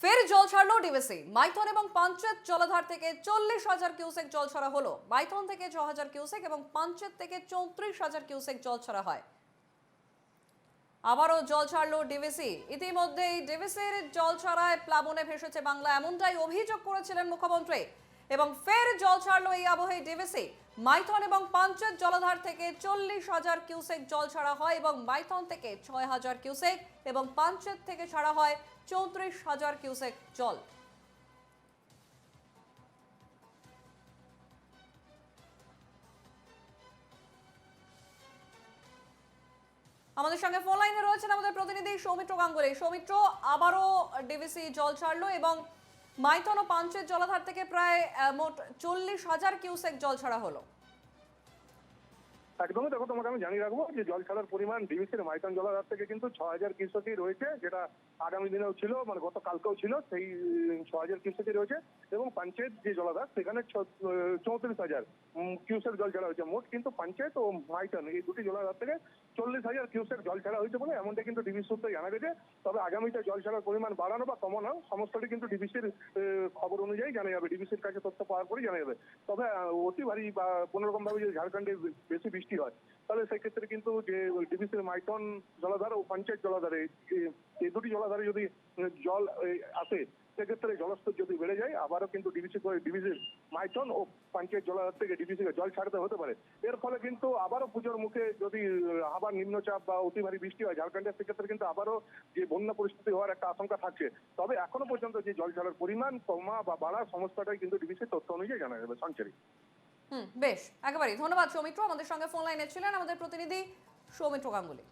ফের জল ছাড়লো ডিভিসি। মাইথন এবং পাঞ্চেত জলাধার থেকে 40,000 কিউসেক জল ছাড়া হলো। মাইথন থেকে 6,000 কিউসেক এবং পাঞ্চেত থেকে 34,000 কিউসেক জল ছাড়া হয়। আবারও জল ছাড়লো ডিভিসি। ইতিমধ্যেই ডিভিসির জল ছাড়ায় প্লাবনে ভেসেছে বাংলা, এমনটাই অভিযোগ করেছিলেন মুখ্যমন্ত্রী। এবং ফের জল ছাড়লো এই আবহে ডিভিসি। মাইথন এবং পাঞ্চেত জলাধার থেকে 40,000 কিউসেক জল ছাড়া হয় এবং মাইথন থেকে 6,000 কিউসেক এবং পাঞ্চেত থেকে ছাড়া হয় 34,000 কিউসেক জল। আমাদের সঙ্গে ফোন লাইনে রয়েছেন আমাদের প্রতিনিধি সৌমিত্র গাঙ্গুলি। সৌমিত্র, আবারও ডিভিসি জল ছাড়লো এবং মাইথন ও পাঞ্চেত জলাধার থেকে প্রায় মোট 40,000 কিউসেক জল ছাড়া হলো। একদমই, দেখো তোমাকে আমি জানিয়ে রাখবো যে জল ছাড়ার পরিমাণ ডিভিসির মাইথন জলাধার থেকে কিন্তু 6,000 কিউসেকই রয়েছে, যেটা আগামী দিনেও ছিল, মানে গতকালকেও ছিল, সেই 6,000 কিউসেকই রয়েছে। এবং পঞ্চায়েত যে জলাধার সেখানে 34,000 কিউসেক জল ছাড়া হয়েছে মোট। কিন্তু পঞ্চায়েত ও মাইথন এই দুটি জলাধার থেকে 40,000 কিউসেক জল ছাড়া হয়েছে বলে এমনটা কিন্তু ডিভিসি সূত্রে জানা গেছে। তবে আগামীতে জল ছাড়ার পরিমাণ বাড়ানো বা কমানো সমস্তটি কিন্তু ডিভিসির খবর অনুযায়ী জানা যাবে, ডিভিসির কাছে তথ্য পাওয়ার পরে জানা যাবে। তবে অতি ভারী বা কোনোরকম ভাবে যদি ঝাড়খণ্ডে বেশি বৃষ্টি হয় তাহলে সেক্ষেত্রে কিন্তু যে ডিভিসির মাইথন জলাধার ও পঞ্চায়েত জলাধারে এই দুটি জলাধারে যদি জল আসে সেক্ষেত্রে জলস্তর যদি বেড়ে যায় আবারও কিন্তু ডিভিসির মাইথন ও পঞ্চায়েত জলাধার থেকে ডিভিসিকে জল ছাড়তে হতে পারে। এর ফলে কিন্তু আবারও পুজোর মুখে যদি আবার নিম্নচাপ বা অতি ভারী বৃষ্টি হয় ঝাড়খণ্ডের, সেক্ষেত্রে কিন্তু আবারও যে বন্যা পরিস্থিতি হওয়ার একটা আশঙ্কা থাকছে। তবে এখনো পর্যন্ত যে জল ছাড়ার পরিমাণ কমা বা বাড়া সমস্তটাই কিন্তু ডিভিসির তথ্য অনুযায়ী জানা যাবে। সঞ্চারী, বেশ, একেবারেই ধন্যবাদ সৌমিত্র। আমাদের সঙ্গে ফোন লাইনে ছিলেন আমাদের প্রতিনিধি সৌমিত্র গাঙ্গুলি।